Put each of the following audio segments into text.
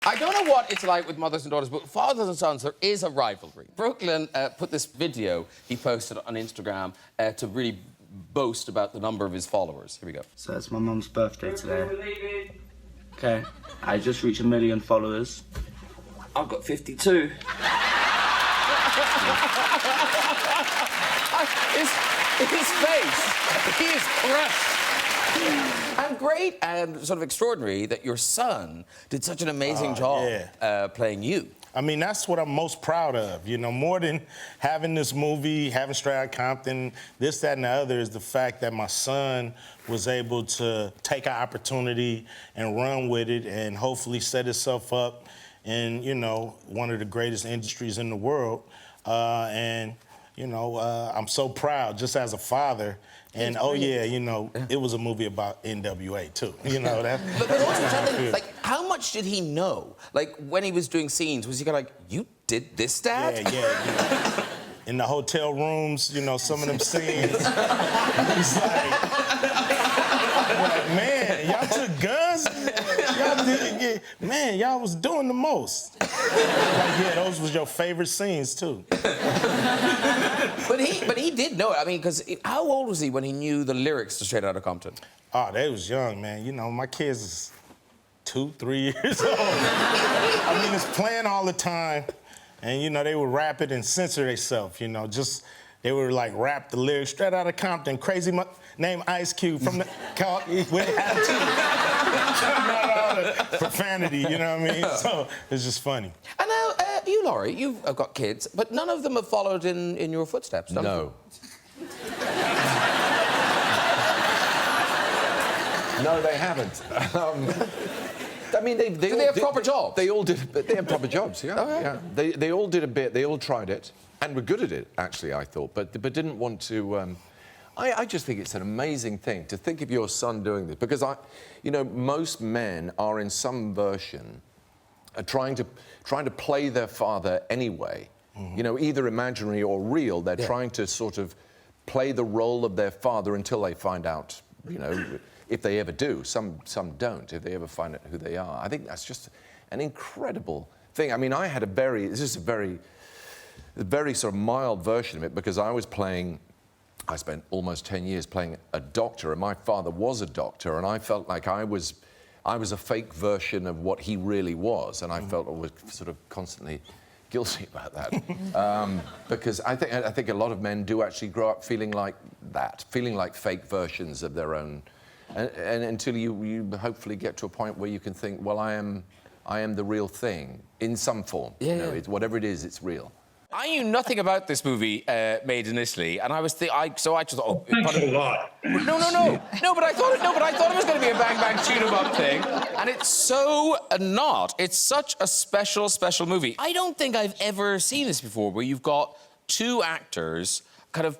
I don't know what it's like with mothers and daughters, but fathers and sons, there is a rivalry. Brooklyn put this video he posted on Instagram to really boast about the number of his followers. Here we go. So it's my mum's birthday today. Okay, I just reached 1 million followers. I've got 52. His face, he is crushed. And great and sort of extraordinary that your son did such an amazing job playing you. I mean, that's what I'm most proud of, you know, more than having this movie, having Straight Outta Compton, this, that, and the other is the fact that my son was able to take an opportunity and run with it and hopefully set himself up in, you know, one of the greatest industries in the world. You know, I'm so proud just as a father. And, oh, yeah, you know, it was a movie about NWA, too. You know, that... But also something, like, how much did he know? Like, when he was doing scenes, was he kind of like, you did this, Dad? Yeah. In the hotel rooms, you know, some of them scenes, he's like, man, y'all took guns? Y'all did, man, y'all was doing the most. Like, yeah, those was your favorite scenes, too. But he did know it. I mean, because how old was he when he knew the lyrics to Straight Outta Compton? Oh, they was young, man. You know, my kids is 2, 3 years old. I mean, it's playing all the time. And, you know, they would rap it and censor themselves, you know, just... They would, like, rap the lyrics Straight Outta Compton, crazy name Ice Cube from the... with attitude. Not all the profanity, you know what I mean? So it's just funny. And now, you, Laurie, you've got kids, but none of them have followed in your footsteps, No. No, they haven't. I mean, they do they have proper jobs? They all did. They have proper jobs. Yeah, Oh, yeah. yeah. They all did a bit. They all tried it and were good at it. Actually, I thought, but didn't want to. I just think it's an amazing thing to think of your son doing this because you know, most men are in some version trying to play their father anyway. Mm-hmm. You know, either imaginary or real. They're trying to sort of play the role of their father until they find out. You know. If they ever do, some don't, if they ever find out who they are. I think that's just an incredible thing. I mean, I had this is a very sort of mild version of it because I spent almost 10 years playing a doctor, and my father was a doctor, and I felt like I was a fake version of what he really was, and I felt I was sort of constantly guilty about that. Because I think a lot of men do actually grow up feeling like that, feeling like fake versions of their own. And until you hopefully get to a point where you can think, well, I am the real thing in some form. Yeah. You know, whatever it is, it's real. I knew nothing about this movie, Made in Italy, and I just thought, oh, thanks a lot. No, but I thought it was going to be a Bang Bang Shoot 'em Up thing, and it's so not. It's such a special movie. I don't think I've ever seen this before, where you've got two actors kind of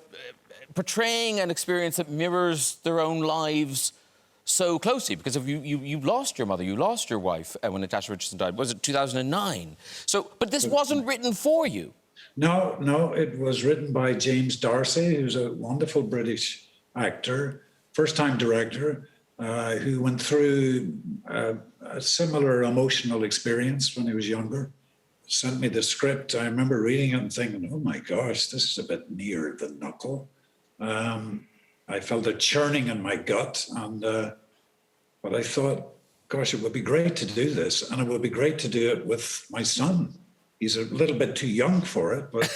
portraying an experience that mirrors their own lives so closely, because of you lost your mother, you lost your wife when Natasha Richardson died. Was it 2009? So, but this wasn't written for you. No, it was written by James D'Arcy, who's a wonderful British actor, first-time director, who went through a similar emotional experience when he was younger. Sent me the script. I remember reading it and thinking, oh my gosh, this is a bit near the knuckle. I felt a churning in my gut, but I thought, gosh, it would be great to do this, and it would be great to do it with my son. He's a little bit too young for it, but...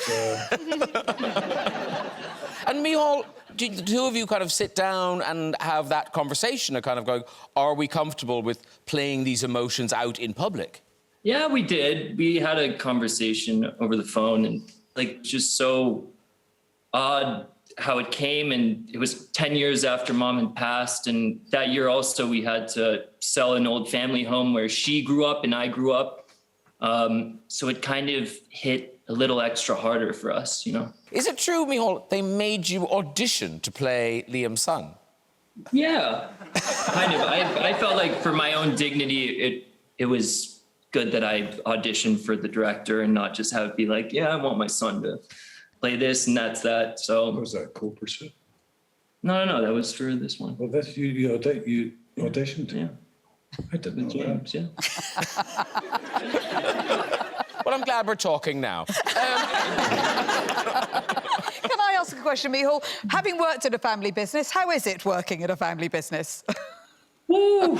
And Mihal, do the two of you kind of sit down and have that conversation of kind of going, are we comfortable with playing these emotions out in public? Yeah, we did. We had a conversation over the phone, and, like, just so odd how it came, and it was 10 years after Mom had passed, and that year also we had to sell an old family home where she grew up and I grew up. So it kind of hit a little extra harder for us, you know. Is it true, Mihal, they made you audition to play Liam's son? Yeah, kind of. I felt like for my own dignity, it was good that I auditioned for the director and not just have it be like, yeah, I want my son to play this and that's that. So Was that co-pursuit? No, that was for this one. Well, that's you auditioned. Yeah. I didn't know James, yeah. Well, I'm glad we're talking now. Can I ask a question, Mihal? Having worked in a family business, how is it working in a family business? Woo!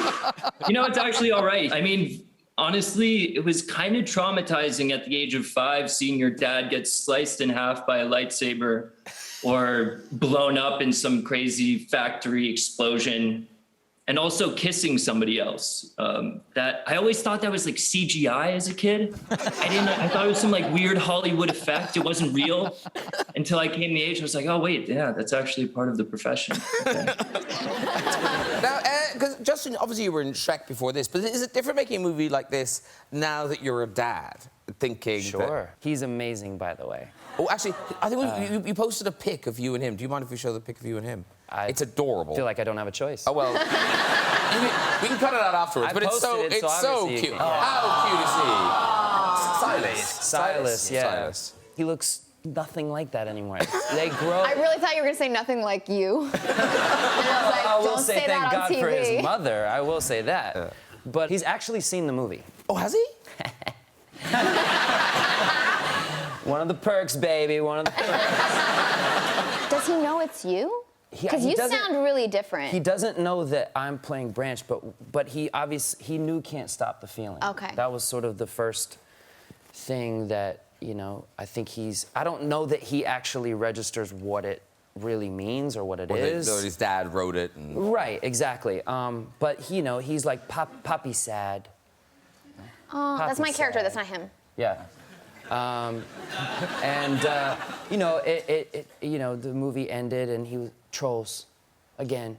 You know, it's actually all right. I mean, honestly, it was kind of traumatizing at the age of 5, seeing your dad get sliced in half by a lightsaber or blown up in some crazy factory explosion, and also kissing somebody else. That I always thought that was like CGI as a kid. I thought it was some like weird Hollywood effect. It wasn't real until I came the age. I was like, oh wait, yeah, that's actually part of the profession. Okay. Now, because Justin, obviously you were in Shrek before this, but is it different making a movie like this now that you're a dad? Thinking Sure. He's amazing, by the way. Oh, actually, I think you posted a pic of you and him. Do you mind if we show the pic of you and him? It's adorable. I feel like I don't have a choice. Oh, well, we can cut it out afterwards, but it's so obviously cute. you can. How cute is he? Silas, yeah. Silas. He looks nothing like that anymore. They grow... I really thought you were going to say nothing like you. And I was like, I will don't say say thank that God on TV. for his mother. I will say that. But he's actually seen the movie. Oh, has he? One of the perks, baby. One of the perks. Does he know it's you? Because he you doesn't- sound really different. He doesn't know that I'm playing Branch, but he knew Can't Stop the Feeling. Okay. That was sort of the first thing that, you know, I think I don't know that he actually registers what it really means or what it is. Or his dad wrote it. And... Right, exactly. But, you know, he's like Poppy sad. Oh, that's my Poppy character. sad. That's not him. Yeah. You know, you know, the movie ended and he was trolls again.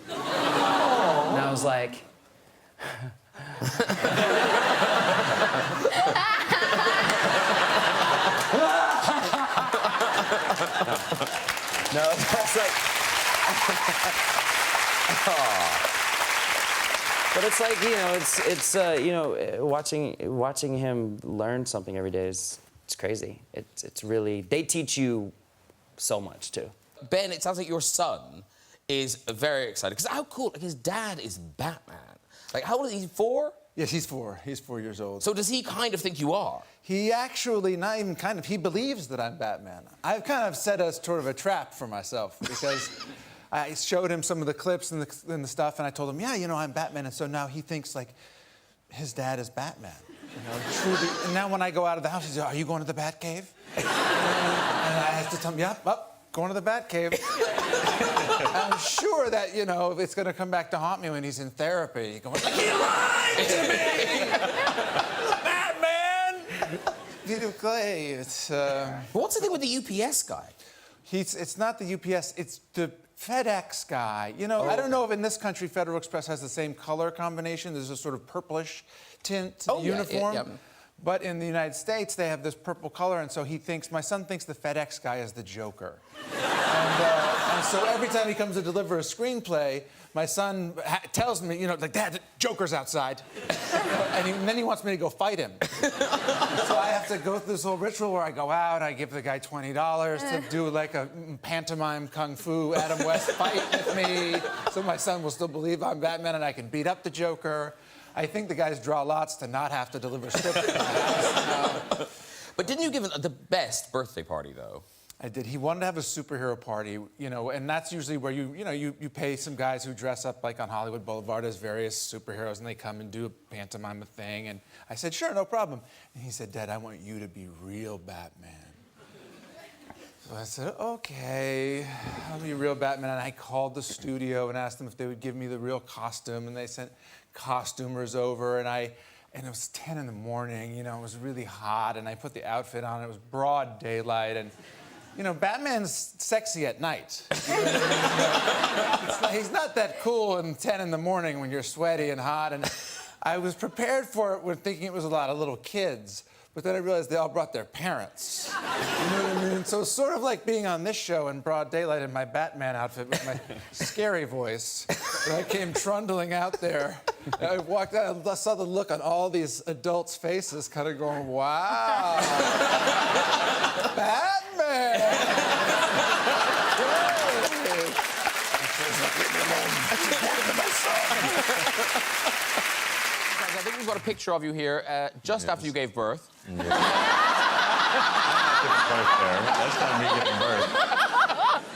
And I was like, no, that's like, but it's like, you know, it's you know, watching him learn something every day it's crazy. It's really, they teach you so much too. Ben, it sounds like your son is very excited. Because how cool, like his dad is Batman. Like, how old is he, 4? Yes, he's 4. He's 4 years old. So does he kind of think you are? He actually, not even kind of, he believes that I'm Batman. I've kind of set a sort of a trap for myself because I showed him some of the clips and the stuff, and I told him, yeah, you know, I'm Batman. And so now he thinks, like, his dad is Batman. You know, truly. And now when I go out of the house, he says, are you going to the Batcave? And I have to tell him, yep, going to the Batcave. I'm sure that, you know, it's going to come back to haunt me when he's in therapy. Going, like, he lied to me! Batman! Peter Clay, it's... What's the thing with the UPS guy? It's not the UPS, it's the FedEx guy. You know, I don't know if in this country Federal Express has the same color combination. There's a sort of purplish tint to the uniform. Yeah. But in the United States, they have this purple color, and so my son thinks the FedEx guy is the Joker. And so every time he comes to deliver a screenplay, my son tells me, you know, like, Dad, the Joker's outside. And then he wants me to go fight him. So I have to go through this whole ritual where I go out, I give the guy $20 to do like a pantomime kung fu Adam West fight with me, so my son will still believe I'm Batman and I can beat up the Joker. I think the guys draw lots to not have to deliver scripts. But didn't you give the best birthday party, though? I did. He wanted to have a superhero party, you know, and that's usually where you pay some guys who dress up like on Hollywood Boulevard as various superheroes, and they come and do a pantomime thing. And I said, sure, no problem. And he said, Dad, I want you to be real Batman. So I said, okay, I'll be real Batman. And I called the studio and asked them if they would give me the real costume, and they sent costumers over, and it was 10 in the morning, you know, it was really hot, and I put the outfit on, it was broad daylight, and you know, Batman's sexy at night. He's not that cool in 10 in the morning when you're sweaty and hot. And I was prepared for it thinking it was a lot of little kids. But then I realized they all brought their parents. You know what I mean? So it's sort of like being on this show in broad daylight in my Batman outfit with my scary voice. And I came trundling out there. And I walked out, I saw the look on all these adults' faces, kind of going, wow. Batman! Yay. I think we've got a picture of you here just after you gave birth. Yeah. That's not me giving birth.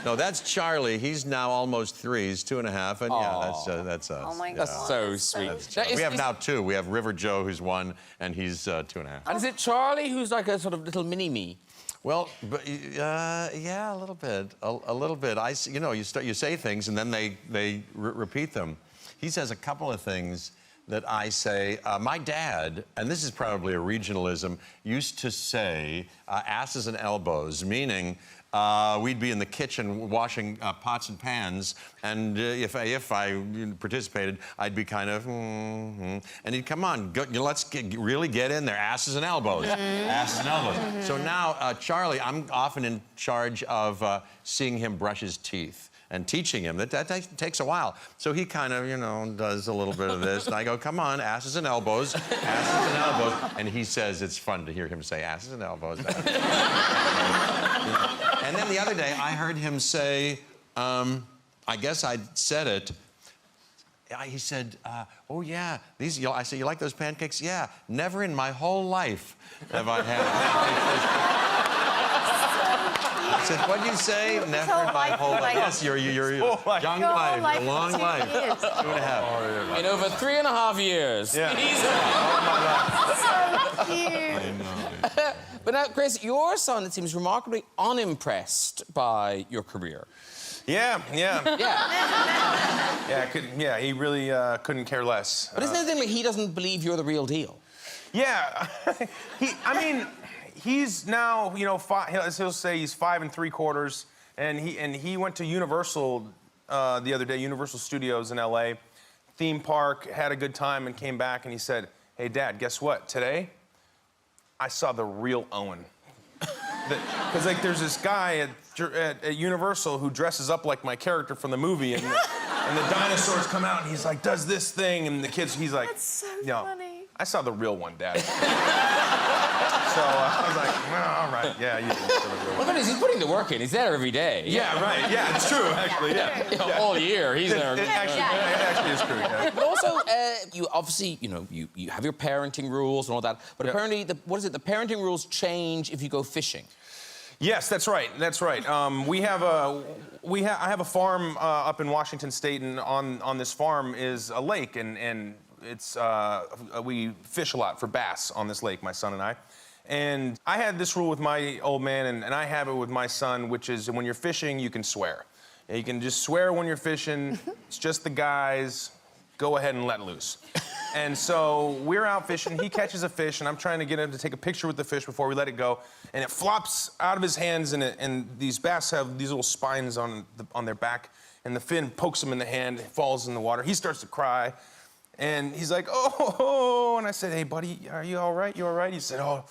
No, that's Charlie. He's now almost 3. He's 2.5, and yeah, that's us. Oh my God. That's so sweet. We have now 2. We have River Joe, who's 1, and he's 2.5. And is it Charlie who's like a sort of little mini-me? Well, but, yeah, a little bit. A little bit. You know, you say things, and then they repeat them. He says a couple of things that I say. My dad, and this is probably a regionalism, used to say asses and elbows, meaning we'd be in the kitchen washing pots and pans, and if I participated, I'd be kind of, and he'd come on, let's really get in there, asses and elbows, asses and elbows. So now, Charlie, I'm often in charge of seeing him brush his teeth and teaching him. That takes a while. So he kind of, you know, does a little bit of this, and I go, come on, asses and elbows, asses and elbows. And he says it's fun to hear him say asses and elbows. And then the other day, I heard him say, I guess I said it, he said, oh yeah, I said, you like those pancakes? Yeah, never in my whole life have I had pancakes. I said, what'd you say? Never in my whole life. Yes, your young life, your long life. 2.5. In over 3.5 years. Yeah. So cute. I know. But now, Chris, your son, it seems, remarkably unimpressed by your career. Yeah. Yeah. He really couldn't care less. But isn't it the thing like he doesn't believe you're the real deal? Yeah. He's now, you know, he'll say he's 5 3/4, and he went to Universal the other day, Universal Studios in LA, theme park, had a good time, and came back, and he said, hey, Dad, guess what? Today, I saw the real Owen. Because, like, there's this guy at Universal who dresses up like my character from the movie, and the dinosaurs come out, and he's like, does this thing, and the kids, he's like, That's so funny. I saw the real one, Dad. So I was like, well, all right, yeah, you did sort of real one. Well, he's putting the work in. He's there every day. Yeah, right. Yeah, it's true, actually. Yeah. You know, all year, he's there. It actually is true. Yeah. But also, you obviously, you know, you have your parenting rules and all that. But apparently, the parenting rules change if you go fishing. Yes, that's right. That's right. I have a farm up in Washington State, and on this farm is a lake, and it's we fish a lot for bass on this lake, my son and I. And I had this rule with my old man, and I have it with my son, which is when you're fishing, you can swear. You can just swear when you're fishing. It's just the guys. Go ahead and let loose. And so we're out fishing. He catches a fish, and I'm trying to get him to take a picture with the fish before we let it go. And it flops out of his hands, and these bass have these little spines on their back. And the fin pokes him in the hand, falls in the water. He starts to cry. And he's like, oh, and I said, hey, buddy, are you all right? You all right? He said, oh,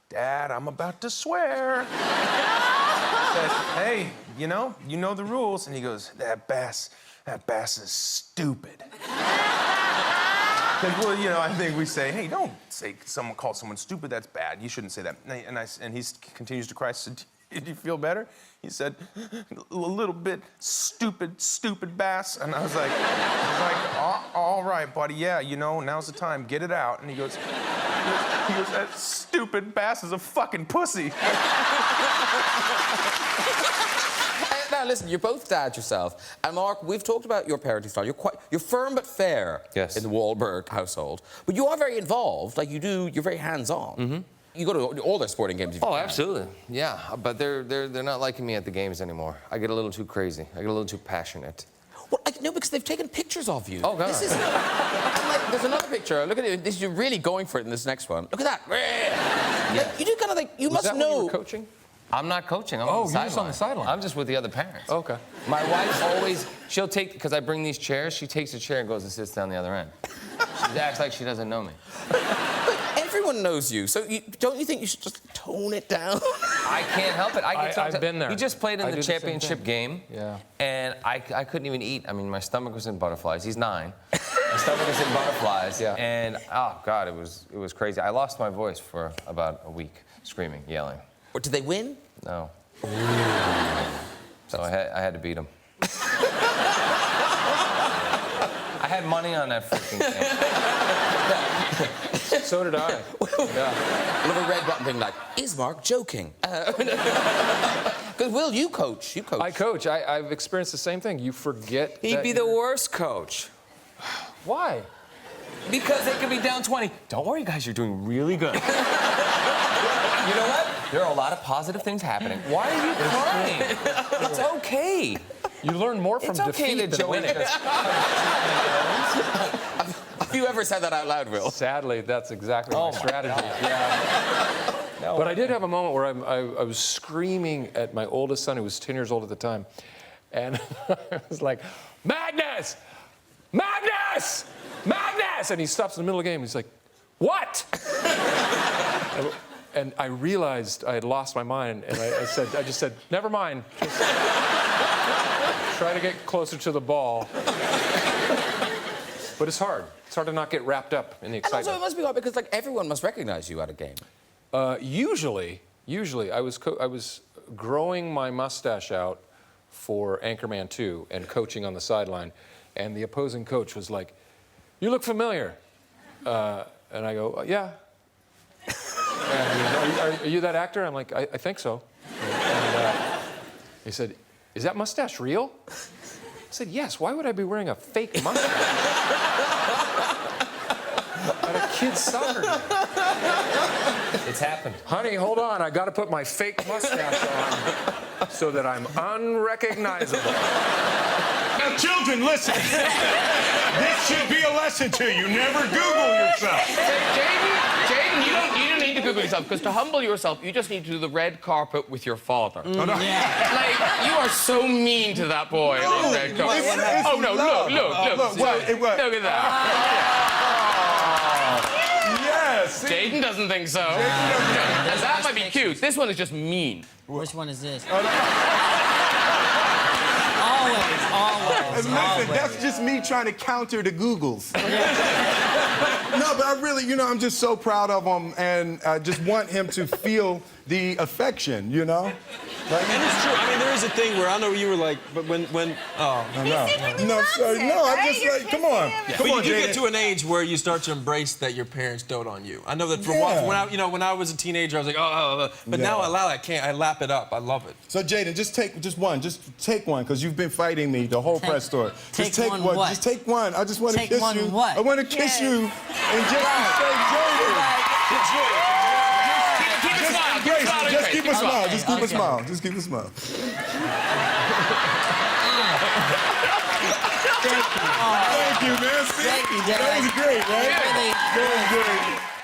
Dad, I'm about to swear. I said, hey, you know the rules. And he goes, that bass is stupid. Well, you know, I think we say, hey, don't say call someone stupid, that's bad. You shouldn't say that. And he continues to cry. I said, did you feel better? He said, a little bit stupid bass. And I was like, all right, buddy, yeah, you know, now's the time, get it out. And he goes, that stupid bass is a fucking pussy. Now, listen, you're both dads yourself. And Mark, we've talked about your parenting style. You're firm but fair in the Wahlberg household. But you are very involved, like you're very hands-on. Mm-hmm. You go to all their sporting games. Oh, absolutely. Yeah, but they're not liking me at the games anymore. I get a little too crazy. I get a little too passionate. Well, no, because they've taken pictures of you. Oh, God. This is, like, there's another picture. Look at it. You're really going for it in this next one. Look at that. Yeah. Like, you do kind of like, you must know. You were coaching? I'm not coaching. I'm on the sideline. You're just on the sideline. I'm just with the other parents. Okay. My wife always, she'll take, because I bring these chairs, she takes a chair and goes and sits down the other end. She acts like she doesn't know me. But everyone knows you, so don't you think you should just tone it down? I can't help it. I've been there. We just played in the championship game, yeah. And I couldn't even eat. I mean, my stomach was in butterflies. He's 9. My stomach was in butterflies, yeah. And oh God, it was crazy. I lost my voice for about a week, screaming, yelling. Or did they win? No. So I had to beat him. I had money on that freaking thing. So did I. Yeah. Little red button thing like, is Mark joking? Because Will, you coach. I coach. I've experienced the same thing. You forget. He'd be the worst coach. Why? Because they could be down 20. Don't worry, guys, you're doing really good. You know what? There are a lot of positive things happening. Why are you crying? It's okay. You learn more from defeat than winning. Have you ever said that out loud, Will? Sadly, that's exactly my strategy. Yeah. No. But I did have a moment where I was screaming at my oldest son, who was 10 years old at the time, and I was like, Magnus! Magnus! Magnus! And he stops in the middle of the game. He's like, what? And I realized I had lost my mind, and I just said, never mind. Just try to get closer to the ball. But it's hard. It's hard to not get wrapped up in the excitement. And also, it must be hard because, like, everyone must recognize you at a game. Usually, I was growing my mustache out for Anchorman 2 and coaching on the sideline, and the opposing coach was like, "You look familiar," and I go, "Yeah." And are you that actor? I'm like, I think so. And he said, "Is that mustache real?" I said, "Yes. Why would I be wearing a fake mustache at a kid's soccer game?" It's happened. Honey, hold on. I got to put my fake mustache on so that I'm unrecognizable. Now, children, listen. This should be a lesson to you. Never Google yourself. Jaden, you don't need to Google yourself, because to humble yourself, you just need to do the red carpet with your father. Oh, no. Yeah. Like, you are so mean to that boy. on the red carpet. Oh, no, look. Look at that. Yes. Jaden doesn't think so. And that might be cute. This one is just mean. Which one is this? Listen, that's just me trying to counter the Googles. No, but I really, I'm just so proud of him, and I just want him to feel the affection, And it's true. I mean, there is a thing where I know you were like, but when No, sorry, no, I'm just like, come on. Yeah. Come But on, you do Jaden. get to an age where you start to embrace that your parents dote on you. I know that from when I was a teenager, I was like, but now I can't. I lap it up. I love it. So, Jaden, just take one, because you've been fighting me the whole press tour. Just take one. What? Just take one. I just want to Take kiss one you. what? I want to kiss you and just say, Jaden. Just keep a smile. Just keep a smile. Just keep a smile. Thank you, man. Thank you, Dad. That was great, right? Really That was great.